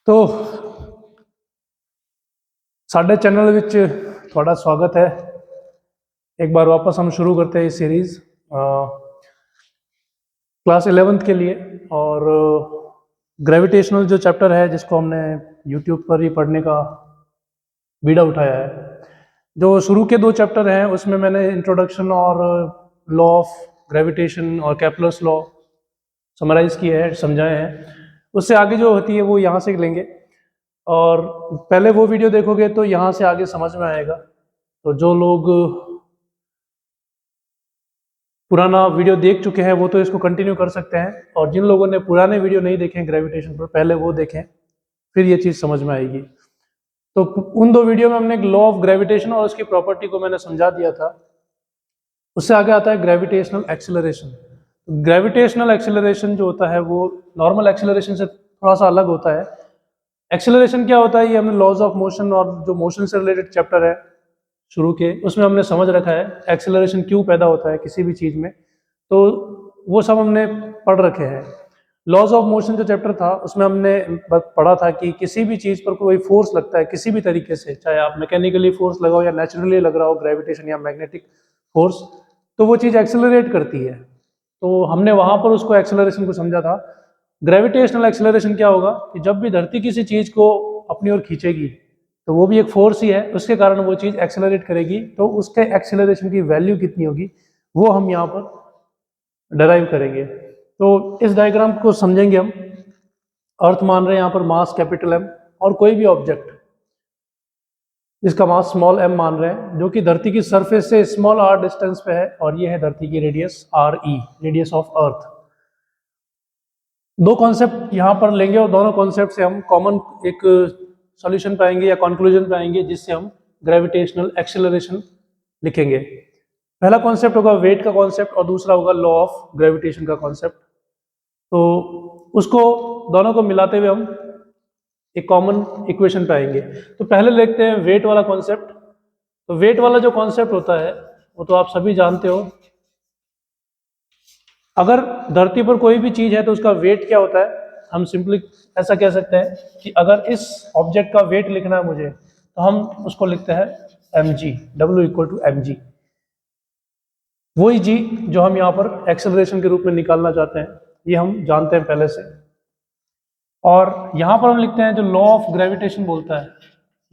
तो साडे channel which थोड़ा स्वागत है। एक बार वापस हम शुरू करते हैं इस सीरीज़ क्लास 11th के लिए। और ग्रेविटेशनल जो चैप्टर है जिसको हमने यूट्यूब पर ही पढ़ने का बीड़ा उठाया है। जो शुरू के 2 चैप्टर हैं उसमें मैंने इंट्रोडक्शन और लॉ ऑफ ग्रेविटेशन और केपलर्स लॉ समराइज़ किए हैं, समझाए हैं। उससे आगे जो होती है वो यहाँ से लेंगे और पहले वो वीडियो देखोगे तो यहाँ से आगे समझ में आएगा। तो जो लोग पुराना वीडियो देख चुके हैं वो तो इसको कंटिन्यू कर सकते हैं, और जिन लोगों ने पुराने वीडियो नहीं देखे हैं ग्रेविटेशन पर, पहले वो देखें, फिर ये चीज़ समझ में आएगी। तो उन 2 वीडियो में हमने लॉ ऑफ ग्रेविटेशन और उसकी प्रॉपर्टी को मैंने समझा दिया था। उससे आगे आता है ग्रेविटेशनल एक्सेलरेशन। ग्रेविटेशनल एक्सेलरेशन जो होता है वो नॉर्मल एक्सेलरेशन से थोड़ा सा अलग होता है। एक्सेलरेशन क्या होता है ये हमने लॉज ऑफ मोशन और जो मोशन से रिलेटेड चैप्टर है शुरू के, उसमें हमने समझ रखा है एक्सेलरेशन क्यों पैदा होता है किसी भी चीज़ में, तो वो सब हमने पढ़ रखे हैं। लॉज ऑफ मोशन जो चैप्टर था उसमें हमने पढ़ा था कि किसी भी चीज़ पर कोई फोर्स लगता है किसी भी तरीके से, चाहे आप मैकेनिकली फोर्स लगाओ या नेचुरली लग रहा हो, ग्रेविटेशन या मैग्नेटिक फोर्स, तो वो चीज़ एक्सेलरेट करती है। तो हमने वहाँ पर उसको एक्सेलरेशन को समझा था। ग्रेविटेशनल एक्सेलरेशन क्या होगा कि जब भी धरती किसी चीज़ को अपनी ओर खींचेगी तो वो भी एक फोर्स ही है, उसके कारण वो चीज़ एक्सेलरेट करेगी। तो उसके एक्सेलरेशन की वैल्यू कितनी होगी वो हम यहाँ पर डराइव करेंगे। तो इस डायग्राम को समझेंगे हम। अर्थ मान रहे हैं यहाँ पर मास कैपिटल एम, और कोई भी ऑब्जेक्ट इसका मास स्मॉल एम मान रहे हैं, जो कि धरती की सरफेस से स्मॉल आर डिस्टेंस पे है, और ये है धरती की radius R E, radius of earth. 2 concept यहाँ पर लेंगे और दोनों कॉन्सेप्ट से हम कॉमन एक सॉल्यूशन पाएंगे या कंक्लूजन पाएंगे, जिससे हम ग्रेविटेशनल एक्सेलरेशन लिखेंगे। पहला कॉन्सेप्ट होगा वेट का कॉन्सेप्ट और दूसरा होगा लॉ ऑफ ग्रेविटेशन का कॉन्सेप्ट। तो उसको दोनों को मिलाते हुए हम एक कॉमन इक्वेशन पाएंगे। तो पहले देखते हैं वेट वाला कॉन्सेप्ट। तो वेट वाला जो कॉन्सेप्ट होता है वो तो आप सभी जानते हो। अगर धरती पर कोई भी चीज़ है तो उसका वेट क्या होता है, हम सिंपली ऐसा कह सकते हैं कि अगर इस ऑब्जेक्ट का वेट लिखना है मुझे, तो हम उसको लिखते हैं mg, W=mg। वही जी जो हम यहाँ पर एक्सेलरेशन के रूप में निकालना चाहते हैं, ये हम जानते हैं पहले से। और यहाँ पर हम लिखते हैं जो लॉ ऑफ ग्रेविटेशन बोलता है,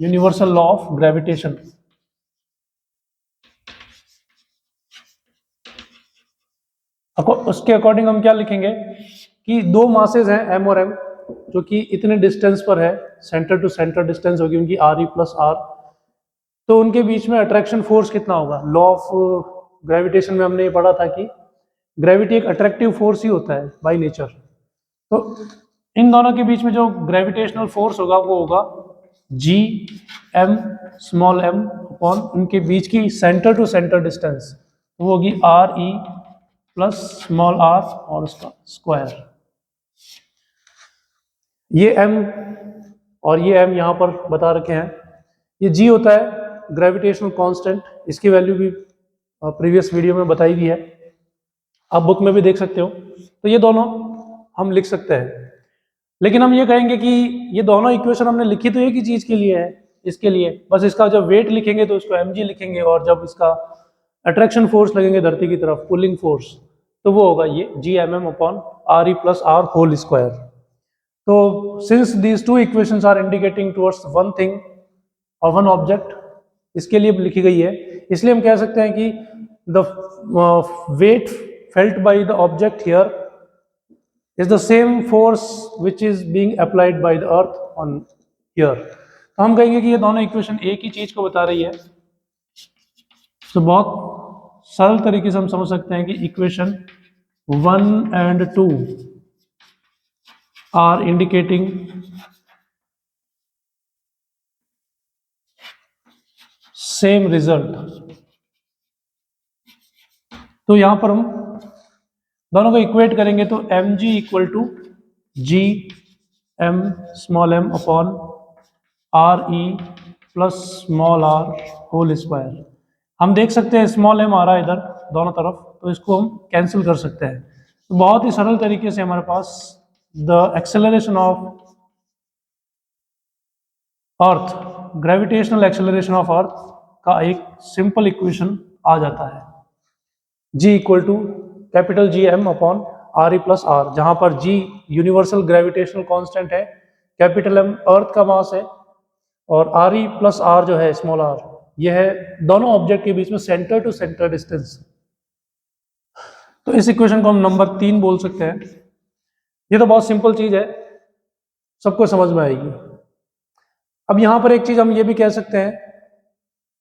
यूनिवर्सल लॉ ऑफ ग्रेविटेशन। उसके अकॉर्डिंग हम क्या लिखेंगे कि 2 मासेज हैं m और m, जो कि इतने डिस्टेंस पर है, सेंटर टू सेंटर डिस्टेंस होगी उनकी r e + r। तो उनके बीच में अट्रैक्शन फोर्स कितना होगा। लॉ ऑफ ग्रेविटेशन में हमने ये पढ़ा था कि ग्रेविटी एक अट्रैक्टिव फोर्स ही होता है बाय नेचर। तो इन दोनों के बीच में जो ग्रेविटेशनल फोर्स होगा वो होगा g m small m upon उनके बीच की सेंटर टू सेंटर डिस्टेंस, वो होगी r e plus small r और उसका स्क्वायर। ये m और ये m यहाँ पर बता रखे हैं। ये g होता है ग्रेविटेशनल कांस्टेंट, इसकी वैल्यू भी प्रीवियस वीडियो में बताई गई है, आप बुक में भी देख सकते हो। तो ये दोनों हम लिख सकते हैं, लेकिन हम ये कहेंगे कि ये दोनों इक्वेशन हमने लिखी तो एक ही चीज़ के लिए है, इसके लिए बस इसका जब वेट लिखेंगे तो उसको mg लिखेंगे, और जब इसका अट्रैक्शन फोर्स लगेंगे धरती की तरफ, पुलिंग फोर्स, तो वो होगा ये gmm upon r e + r whole square. तो since these 2 equations are indicating towards one thing और वन ऑब्जेक्ट, इसके लिए लिखी गई है, इसलिए हम कह सकते हैं कि the weight felt by the object here is the same force which is being applied by the earth on here। तो हम कहेंगे कि ये दोनों इक्वेशन एक ही चीज को बता रही है। तो बहुत सरल तरीके से हम समझ सकते हैं कि equation 1 and 2 are indicating same result. तो यहां पर हम दोनों को इक्वेट करेंगे तो mg = g m small m upon r e plus small r whole square. हम देख सकते हैं स्मॉल m आ रहा है इधर दोनों तरफ, तो इसको हम कैंसिल कर सकते हैं। तो बहुत ही सरल तरीके से हमारे पास the acceleration of earth, gravitational acceleration of earth का एक सिंपल इक्वेशन आ जाता है, G equal to capital G M upon R E plus R, जहां पर G यूनिवर्सल ग्रेविटेशनल कांस्टेंट है, कैपिटल एम अर्थ का मास है और आर ई प्लस आर जो है स्मॉल आर, यह है दोनों ऑब्जेक्ट के बीच में सेंटर टू सेंटर डिस्टेंस। तो इस इक्वेशन को हम नंबर 3 बोल सकते हैं। ये तो बहुत सिंपल चीज है, सबको समझ में आएगी। अब यहां पर एक चीज हम ये भी कह सकते हैं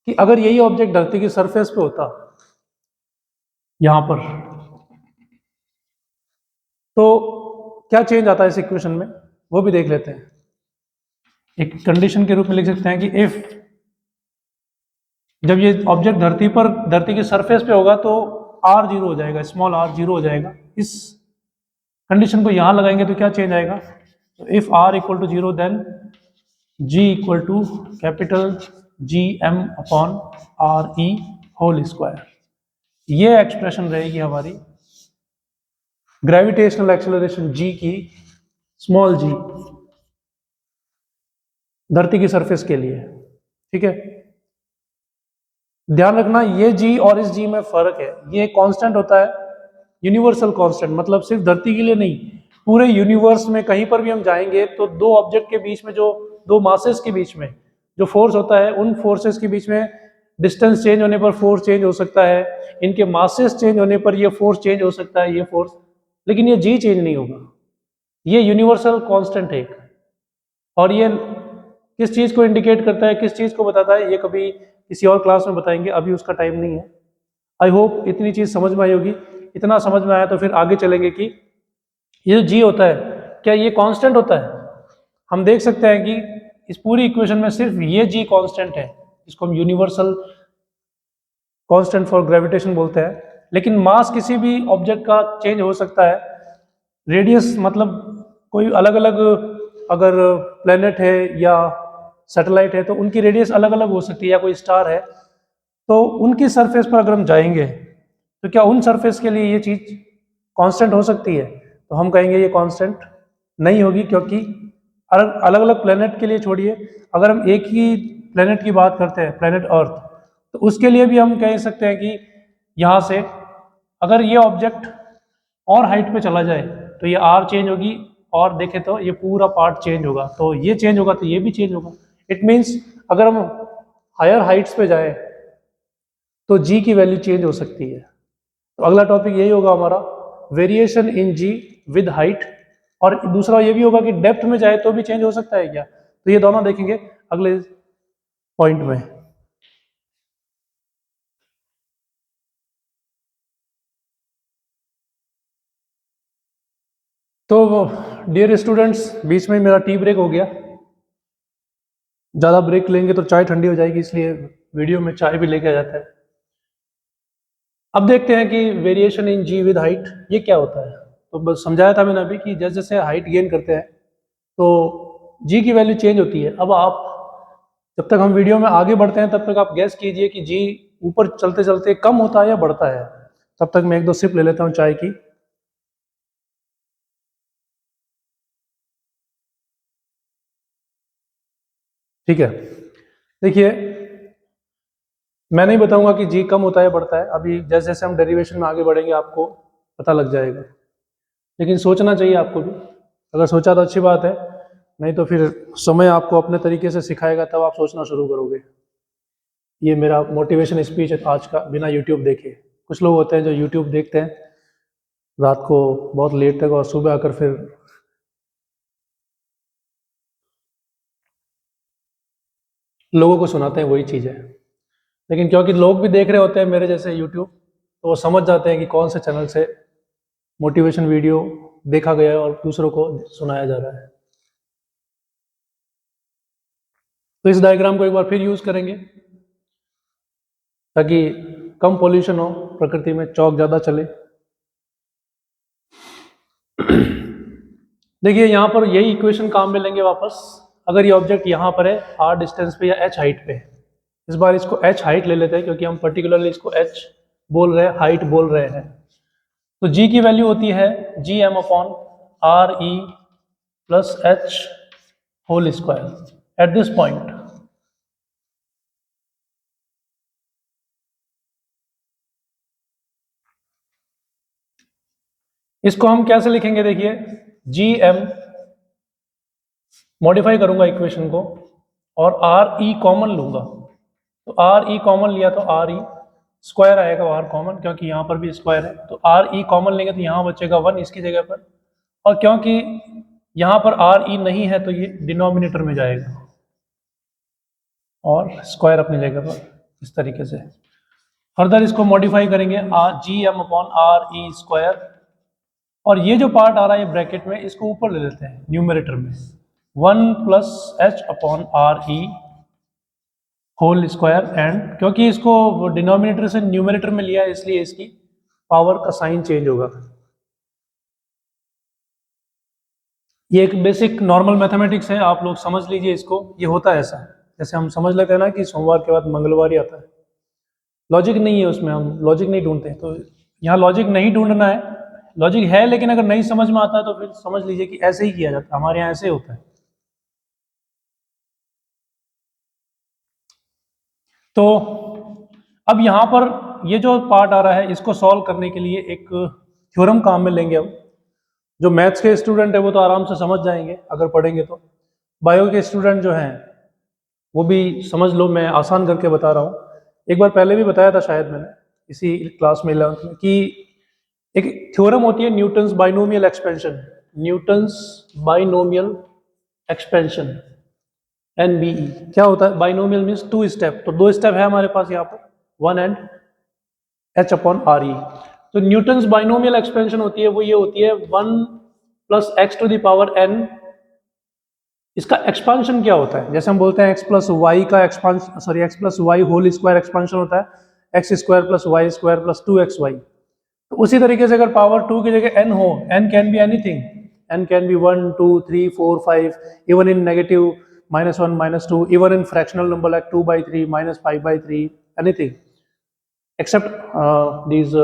कि अगर यही ऑब्जेक्ट धरती की सरफेस पे होता यहां पर, तो क्या चेंज आता है इस इक्वेशन में, वो भी देख लेते हैं। एक कंडीशन के रूप में लिख सकते हैं कि इफ, जब ये ऑब्जेक्ट धरती की सरफेस पे होगा तो r 0 हो जाएगा, स्मॉल r 0 हो जाएगा। इस कंडीशन को यहां लगाएंगे तो क्या चेंज आएगा, तो if r equal to 0 then g equal to capital G M upon R E whole square. ये एक्सप्रेशन रहेगी हमारी ग्रेविटेशनल एक्सेलरेशन g की, स्मॉल g, धरती की सरफेस के लिए। ठीक है, ध्यान रखना ये g और इस g में फर्क है। ये कांस्टेंट होता है यूनिवर्सल कांस्टेंट, मतलब सिर्फ धरती के लिए नहीं, पूरे यूनिवर्स में कहीं पर भी हम जाएंगे तो दो ऑब्जेक्ट के बीच में, जो दो मासेस के बीच में जो फोर्स होता है, उन फोर्सेस के बीच में डिस्टेंस चेंज होने पर फोर्स चेंज हो सकता है, इनके मासेस चेंज होने पर ये फोर्स चेंज हो सकता है, ये फोर्स, लेकिन ये g चेंज नहीं होगा। ये यूनिवर्सल कांस्टेंट है। और ये किस चीज को इंडिकेट करता है, किस चीज को बताता है, ये कभी किसी और क्लास में बताएंगे, अभी उसका टाइम नहीं है। आई होप इतनी चीज समझ में आई होगी। इतना समझ में आया तो फिर आगे चलेंगे कि ये जो जी होता है क्या ये कांस्टेंट होता है। हम देख सकते हैं कि इस पूरी इक्वेशन में सिर्फ ये जी कांस्टेंट है, इसको हम यूनिवर्सल कांस्टेंट फॉर ग्रेविटेशन बोलते हैं। लेकिन मास किसी भी ऑब्जेक्ट का चेंज हो सकता है, रेडियस मतलब कोई अलग अलग, अगर प्लेनेट है या सैटेलाइट है तो उनकी रेडियस अलग अलग हो सकती है, या कोई स्टार है, तो उनकी सरफेस पर अगर हम जाएंगे तो क्या उन सरफेस के लिए ये चीज़ कांस्टेंट हो सकती है, तो हम कहेंगे ये कांस्टेंट नहीं होगी, क्योंकि अलग अलग प्लेनेट के लिए छोड़िए, अगर हम एक ही प्लेनेट की बात करते हैं, प्लेनेट अर्थ, तो उसके लिए भी हम कह सकते हैं कि यहाँ से अगर ये ऑब्जेक्ट और हाइट पे चला जाए तो ये आर चेंज होगी, और देखें तो ये पूरा पार्ट चेंज होगा, तो ये चेंज होगा तो ये भी चेंज होगा। इट मीन्स अगर हम हायर हाइट्स पे जाए तो जी की वैल्यू चेंज हो सकती है। तो अगला टॉपिक यही होगा हमारा, variation in ji with height, और दूसरा ये भी होगा कि डेप्थ में जाए तो भी चेंज हो सकता है क्या, तो ये दोनों देखेंगे अगले पॉइंट में। तो डियर स्टूडेंट्स, बीच में मेरा टी ब्रेक हो गया, ज़्यादा ब्रेक लेंगे तो चाय ठंडी हो जाएगी, इसलिए वीडियो में चाय भी लेके आ जाता है। अब देखते हैं कि variation in ji with height ये क्या होता है। तो बस समझाया था मैंने अभी कि जैसे जैसे हाइट गेन करते हैं तो जी की वैल्यू चेंज होती है। अब आप जब तक हम वीडियो में आगे बढ़ते हैं तब तक आप गैस कीजिए कि जी ऊपर चलते चलते कम होता है या बढ़ता है। तब तक मैं एक दो सिप ले लेता हूँ चाय की। ठीक है, देखिए मैं नहीं बताऊंगा कि जी कम होता है बढ़ता है, अभी जैसे जैसे हम डेरिवेशन में आगे बढ़ेंगे आपको पता लग जाएगा, लेकिन सोचना चाहिए आपको भी। अगर सोचा तो अच्छी बात है, नहीं तो फिर समय आपको अपने तरीके से सिखाएगा, तब आप सोचना शुरू करोगे। ये मेरा मोटिवेशन स्पीच है आज का, बिना यूट्यूब देखे। कुछ लोग होते हैं जो यूट्यूब देखते हैं रात को बहुत लेट तक और सुबह आकर फिर लोगों को सुनाते हैं, वही चीज़ है। लेकिन क्योंकि लोग भी देख रहे होते हैं मेरे जैसे यूट्यूब, तो वो समझ जाते हैं कि कौन से चैनल से मोटिवेशन वीडियो देखा गया है और दूसरों को सुनाया जा रहा है। तो इस डायग्राम को एक बार फिर यूज़ करेंगे ताकि कम पॉल्यूशन हो प्रकृति में, चौक ज़्यादा चले। देखिए यहाँ पर यही इक्वेशन काम में लेंगे वापस। अगर ये ऑब्जेक्ट यहाँ पर है r डिस्टेंस पे या h हाइट पे, इस बार इसको h हाइट ले लेते हैं क्योंकि हम पर्टिकुलरली इसको h बोल रहे हैं, हाइट बोल रहे हैं। तो g की वैल्यू होती है G M upon R E plus H whole square. At this point. इसको हम कैसे लिखेंगे, देखिए जी एम, मॉडिफाई करूंगा इक्वेशन को और आर ई कॉमन लूंगा, तो आर ई कॉमन लिया तो आर ई स्क्वायर आएगा, आर कॉमन क्योंकि यहाँ पर भी स्क्वायर है, तो आर ई कॉमन लेंगे तो यहाँ बचेगा 1 इसकी जगह पर, और क्योंकि यहाँ पर आर ई नहीं है तो ये डिनोमिनेटर में जाएगा और स्क्वायर अपनी जगह पर, इस तरीके से। फर्दर इसको मॉडिफाई करेंगे G M upon R E square, और ये जो पार्ट आ रहा है ब्रैकेट में, इसको ऊपर ले लेते हैं न्यूमरेटर में, 1 plus H upon R E whole square, and क्योंकि इसको डिनोमिनेटर से न्यूमरेटर में लिया है इसलिए इसकी पावर का साइन चेंज होगा। ये एक बेसिक नॉर्मल मैथमेटिक्स है, आप लोग समझ लीजिए इसको। ये होता है ऐसा, जैसे हम समझ लेते हैं ना कि सोमवार के बाद मंगलवार ही आता है, लॉजिक नहीं है उसमें, हम लॉजिक नहीं ढूंढते, तो यहाँ लॉजिक नहीं ढूंढना है, लॉजिक है लेकिन अगर नहीं समझ में आता है तो फिर समझ लीजिए कि ऐसे ही किया जाता है, हमारे यहाँ ऐसे होता है। तो अब यहाँ पर ये जो पार्ट आ रहा है इसको सॉल्व करने के लिए एक थ्योरम काम में लेंगे हम। जो मैथ्स के स्टूडेंट है वो तो आराम से समझ जाएंगे अगर पढ़ेंगे तो, बायो के स्टूडेंट जो हैं वो भी समझ लो, मैं आसान करके बता रहा हूँ। एक बार पहले भी बताया था शायद मैंने इसी क्लास में 11th में कि एक थ्योरम होती है Newton's binomial expansion, Newton's binomial expansion, NBE। क्या होता है बाइनोमियल? मीन्स 2 स्टेप, तो 2 स्टेप है हमारे पास यहाँ पर, 1 एंड h अपॉन आर ई। तो न्यूटन्स बाइनोमियल एक्सपेंशन होती है वो ये होती है 1 plus x to the power n। इसका एक्सपांशन क्या होता है? जैसे हम बोलते हैं x प्लस वाई का expansion, sorry x plus y whole square expansion होता है x square plus y square plus 2xy। तो उसी तरीके से अगर पावर 2 की जगह n हो, n can be anything, n can be 1 2 3 4 5, even in negative -1 -2, even in fractional number like 2/3 -5/3, anything accept these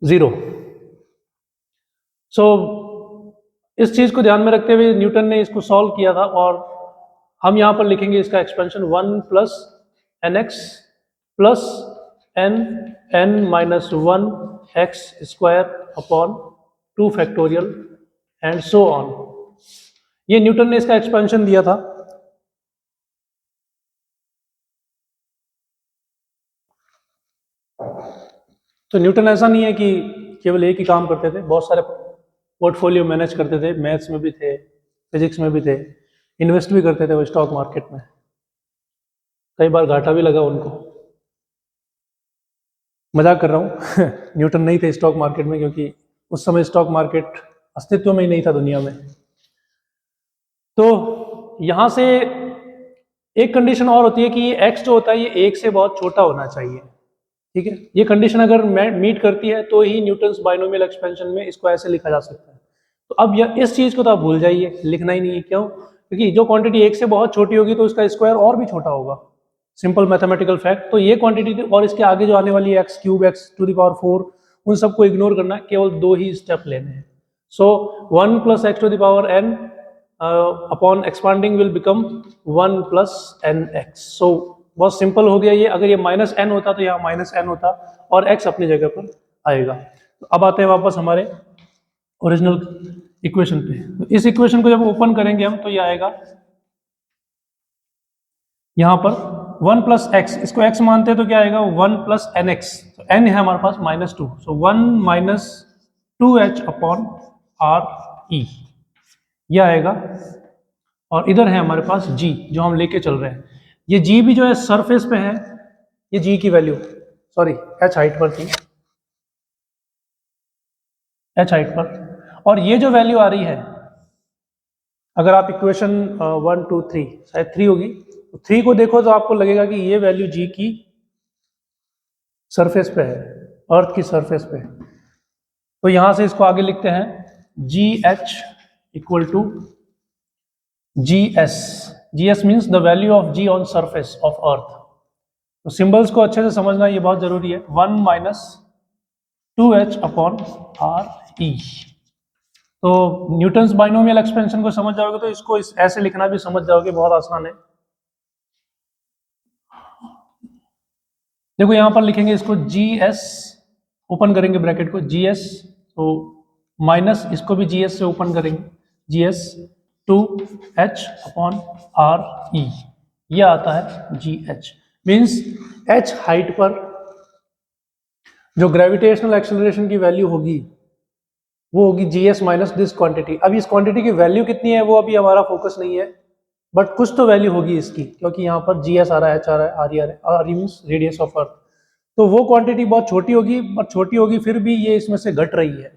0। सो इस चीज को ध्यान में रखते हुए न्यूटन ने इसको सॉल्व किया था, और हम यहाँ पर लिखेंगे इसका expansion 1 plus nx plus n minus 1 x square upon 2 factorial and so on. ये न्यूटन ने इसका एक्सपेंशन दिया था। तो न्यूटन ऐसा नहीं है कि केवल एक ही काम करते थे, बहुत सारे पोर्टफोलियो मैनेज करते थे, मैथ्स में भी थे, फिजिक्स में भी थे, इन्वेस्ट भी करते थे वो स्टॉक मार्केट में, कई बार घाटा भी लगा उनको। मजाक कर रहा हूँ न्यूटन नहीं थे स्टॉक मार्केट में क्योंकि उस समय स्टॉक मार्केट अस्तित्व में ही नहीं था दुनिया में। तो यहाँ से एक कंडीशन और होती है कि ये x जो होता है ये 1 से बहुत छोटा होना चाहिए, ठीक है। ये कंडीशन अगर मीट करती है तो ही न्यूटन्स बाइनोमियल एक्सपेंशन में इसको ऐसे लिखा जा सकता है। तो अब इस चीज को तो आप भूल जाइए, लिखना ही नहीं है। क्यों? क्योंकि जो क्वांटिटी 1 से बहुत छोटी होगी तो उसका स्क्वायर और भी छोटा होगा, सिंपल मैथमेटिकल फैक्ट। तो ये क्वांटिटी और इसके आगे जो आने वाली है x cube x to the power 4, उन सबको इग्नोर करना, केवल 2 ही स्टेप लेने हैं। So 1 plus x to the power n upon expanding will become 1 plus nx। So बहुत सिंपल हो गया ये। अगर ये माइनस n होता तो यहाँ माइनस n होता और x अपनी जगह पर आएगा। तो अब आते हैं वापस हमारे ओरिजिनल इक्वेशन पे। तो इस इक्वेशन को जब ओपन करेंगे हम तो ये आएगा यहाँ पर 1 प्लस एक्स, इसको x मानते हैं तो क्या आएगा 1 प्लस एन एक्स। तो n है हमारे पास -2, सो 1 माइनस 2h अपॉन आर ई, यह आएगा। और इधर है हमारे पास g जो हम लेके चल रहे हैं। ये g भी जो है सरफेस पे है, ये g की वैल्यू, सॉरी h हाइट पर थी, h हाइट पर। और ये जो वैल्यू आ रही है, अगर आप इक्वेशन 1 2 3 शायद 3 होगी, तो 3 को देखो तो आपको लगेगा कि ये वैल्यू g की सरफेस पे है, अर्थ की सरफेस पे। तो यहां से इसको आगे लिखते हैं G H equal to G S. G S means the value of G on surface of earth. तो सिंबल्स को अच्छे से समझना ये बहुत जरूरी है। 1 माइनस 2h अपॉन आर ई। तो न्यूटन्स बाइनोमियल एक्सपेंशन को समझ जाओगे तो इसको ऐसे लिखना भी समझ जाओगे, बहुत आसान है। देखो यहाँ पर लिखेंगे इसको जी एस, ओपन करेंगे ब्रैकेट को जी एस, तो माइनस इसको भी जी एस से ओपन करेंगे, जी एस 2h/r/e, ये आता है जी एच। मीन्स h हाइट पर जो ग्रेविटेशनल एक्सेलरेशन की वैल्यू होगी वो होगी G S minus this quantity. अब इस क्वांटिटी की वैल्यू कितनी है वो अभी हमारा फोकस नहीं है, बट कुछ तो वैल्यू होगी इसकी, क्योंकि यहाँ पर जी एस आ रहा है, एच आ रहा है, आर ई आ रहा है, R E means radius of earth. तो वो क्वांटिटी बहुत छोटी होगी, बट छोटी होगी फिर भी ये इसमें से घट रही है।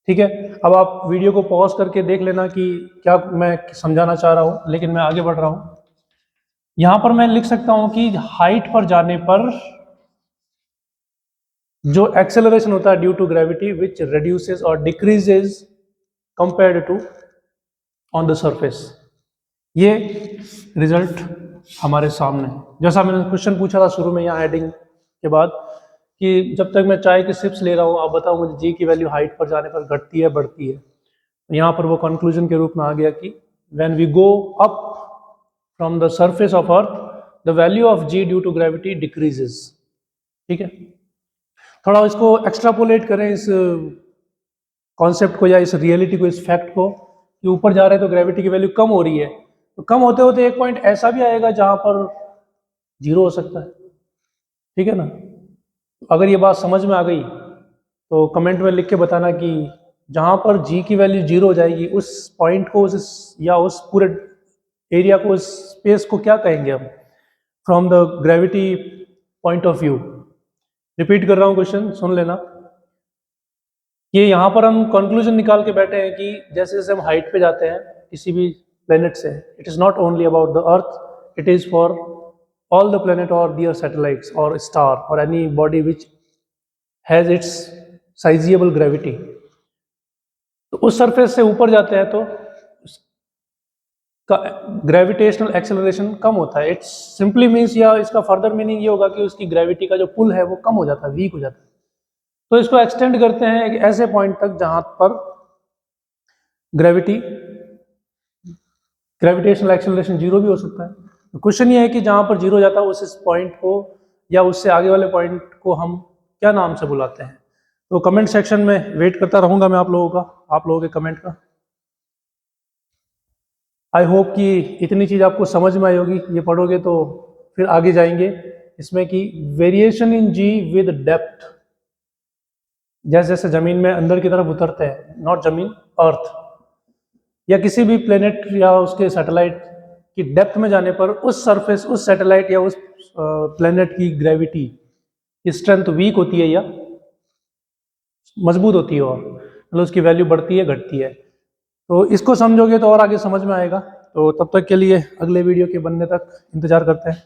ठीक है, अब आप वीडियो को पॉज करके देख लेना कि क्या मैं समझाना चाह रहा हूँ, लेकिन मैं आगे बढ़ रहा हूँ। यहाँ पर मैं लिख सकता हूँ कि हाइट पर जाने पर जो एक्सेलरेशन होता है due to gravity which reduces और decreases compared to on the surface, ये रिजल्ट हमारे सामने है। जैसा मैंने क्वेश्चन पूछा था शुरू में यहाँ हेडिंग के बाद कि जब तक मैं चाय के सिप्स ले रहा हूँ, आप बताओ मुझे जी की वैल्यू हाइट पर जाने पर घटती है बढ़ती है। तो यहाँ पर वो कंक्लूजन के रूप में आ गया कि when we go up from the surface of earth the value of G due to gravity decreases. ठीक है, थोड़ा इसको एक्स्ट्रापोलेट करें इस कॉन्सेप्ट को या इस रियलिटी को, इस फैक्ट को, कि ऊपर जा रहे हैं तो ग्रेविटी की वैल्यू कम हो रही है, तो कम होते होते एक पॉइंट ऐसा भी आएगा जहां पर जीरो हो सकता है। ठीक है ना, अगर ये बात समझ में आ गई तो कमेंट में लिख के बताना कि जहां पर जी की वैल्यू जीरो हो जाएगी उस पॉइंट को, उस या उस पूरे एरिया को, उस स्पेस को क्या कहेंगे हम from the gravity point of view. Repeat कर रहा हूं, क्वेश्चन सुन लेना। ये यहाँ पर हम कंक्लूजन निकाल के बैठे हैं कि जैसे जैसे हम हाइट पे जाते हैं किसी भी प्लेनेट से, it is not only about the earth, it is for all the planet और दियर सैटेलाइट्स और स्टार और any body which has its sizeable gravity. तो उस सरफेस से ऊपर जाते हैं तो ग्रेविटेशनल एक्सेलरेशन कम होता है। इट्स सिंपली मीन्स, या इसका फर्दर मीनिंग ये होगा कि उसकी ग्रेविटी का जो पुल है वो कम हो जाता है, वीक हो जाता है। तो इसको एक्सटेंड करते हैं एक ऐसे पॉइंट तक जहां पर ग्रेविटेशनल एक्सेलरेशन जीरो भी हो सकता है। तो क्वेश्चन ये है कि जहां पर जीरो हो जाता है उस पॉइंट को या उससे आगे वाले पॉइंट को हम क्या नाम से बुलाते हैं। तो कमेंट सेक्शन में वेट करता रहूंगा मैं आप लोगों के कमेंट का। आई होप कि इतनी चीज़ आपको समझ में आई होगी। ये पढ़ोगे तो फिर आगे जाएंगे इसमें कि variation in ji with depth, जैसे जैसे जमीन में अंदर की तरफ उतरते हैं, नॉट जमीन, अर्थ या किसी भी प्लेनेट या उसके सैटेलाइट की डेप्थ में जाने पर उस सरफेस, उस सैटेलाइट या उस प्लेनेट की ग्रेविटी की स्ट्रेंथ वीक होती है या मजबूत होती है, और मतलब उसकी वैल्यू बढ़ती है घटती है। तो इसको समझोगे तो और आगे समझ में आएगा। तो तब तक के लिए अगले वीडियो के बनने तक इंतजार करते हैं।